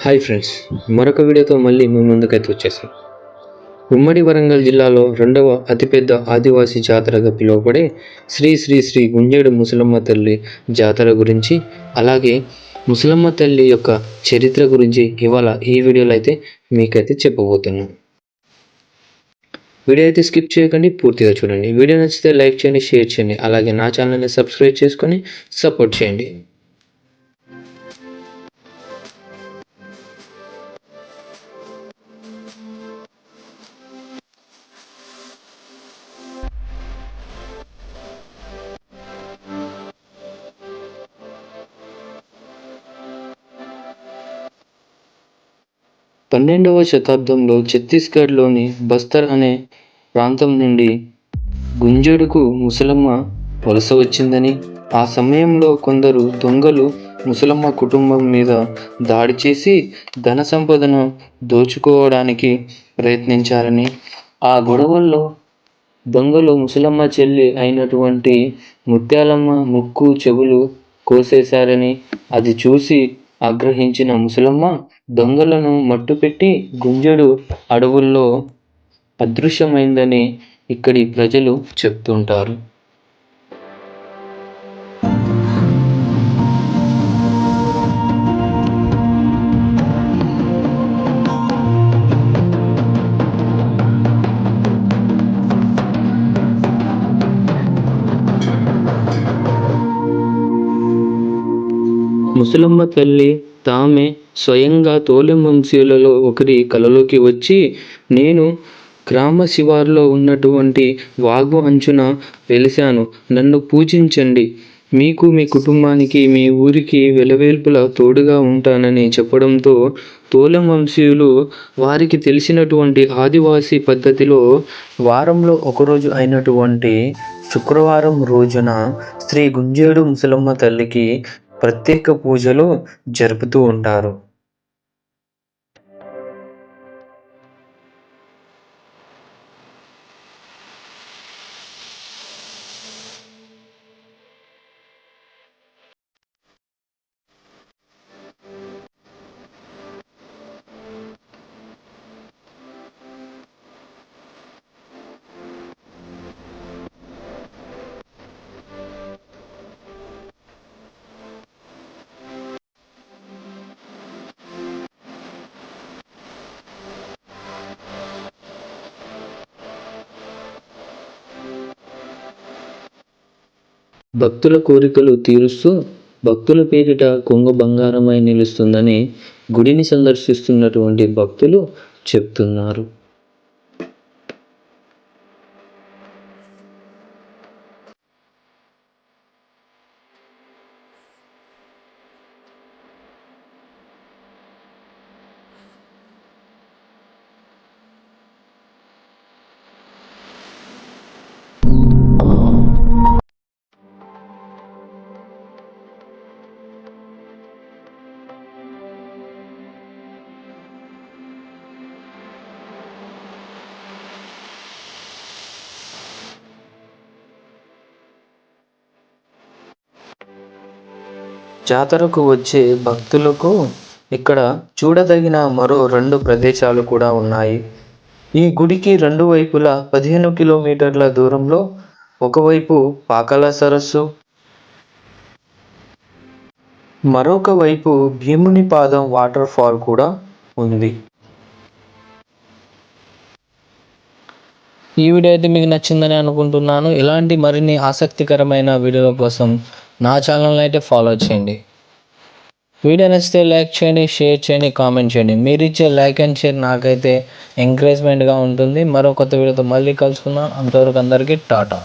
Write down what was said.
Hi friends, మరొక వీడియోతో మళ్ళీ మీ ముందుకైతే వచ్చేసాం. ఉమ్మడి వరంగల్ జిల్లాలో రెండవ అతిపెద్ద ఆదివాసీ జాతరగా పిలువబడే శ్రీ శ్రీ శ్రీ గుంజేడు ముసలమ్మ తల్లి జాతర గురించి, అలాగే ముసలమ్మ తల్లి యొక్క చరిత్ర గురించి ఇవాళ ఈ వీడియోలో అయితే మీకైతే చెప్పబోతున్నాను. వీడియో అయితే స్కిప్ చేయకండి, పూర్తిగా చూడండి. వీడియో నచ్చితే లైక్ చేయండి, షేర్ చేయండి, అలాగే నా ఛానల్ని సబ్స్క్రైబ్ చేసుకొని సపోర్ట్ చేయండి. పన్నెండవ శతాబ్దంలో ఛత్తీస్గఢ్లోని బస్తర్ అనే ప్రాంతం నుండి గుంజేడుకు ముసలమ్మ వలస వచ్చిందని, ఆ సమయంలో కొందరు దొంగలు ముసలమ్మ కుటుంబం మీద దాడి చేసి ధన సంపదను దోచుకోవడానికి ప్రయత్నించారని, ఆ గొడవల్లో దొంగలు ముసలమ్మ చెల్లి అయినటువంటి ముత్యాలమ్మ ముక్కు చెవులు కోసేశారని, అది చూసి ఆగ్రహించిన ముసలమ్మ దొంగలను మట్టుపెట్టి గుంజేడు అడవుల్లో అదృశ్యమైందని ఇక్కడి ప్రజలు చెప్తుంటారు. ముసలమ్మ తల్లి తామే స్వయంగా తోలెం వంశీయులలో ఒకరి కలలోకి వచ్చి, నేను గ్రామ శివారులో ఉన్నటువంటి వాగు అంచున వెలిశాను, నన్ను పూజించండి, మీకు మీ కుటుంబానికి మీ ఊరికి వెలవేల్పులా తోడుగా ఉంటానని చెప్పడంతో తోలెం వంశీయులు వారికి తెలిసినటువంటి ఆదివాసీ పద్ధతిలో వారంలో ఒకరోజు అయినటువంటి శుక్రవారం రోజున శ్రీ గుంజేడు ముసలమ్మ తల్లికి ప్రత్యేక పూజలు జరుపుతూ ఉంటారు. భక్తుల కోరికలు తీరుస్తూ భక్తుల పేరిట కొంగు బంగారమై నిలుస్తుందని గుడిని సందర్శిస్తున్నటువంటి భక్తులు చెప్తున్నారు. జాతరకు వచ్చే భక్తులకు ఇక్కడ చూడదగిన మరో 2 ప్రదేశాలు కూడా ఉన్నాయి. ఈ గుడికి 2 వైపులా 15 కిలోమీటర్ల దూరంలో ఒకవైపు పాకాల సరస్సు, మరొక వైపు భీముని పాదం వాటర్ ఫాల్ కూడా ఉంది. ఈ వీడియో అయితే మీకు నచ్చిందని అనుకుంటున్నాను. ఇలాంటి మరిన్ని ఆసక్తికరమైన వీడియోల కోసం నా ఛానల్ని అయితే ఫాలో చేయండి. వీడియో నచ్చితే లైక్ చేయండి, షేర్ చేయండి, కామెంట్ చేయండి. మీరు ఇచ్చే లైక్ అండ్ షేర్ నాకైతే ఎంకరేజ్మెంట్గా ఉంటుంది. మరో కొత్త వీడియోతో మళ్ళీ కలుసుకుందాం. అంతవరకు అందరికీ టాటా.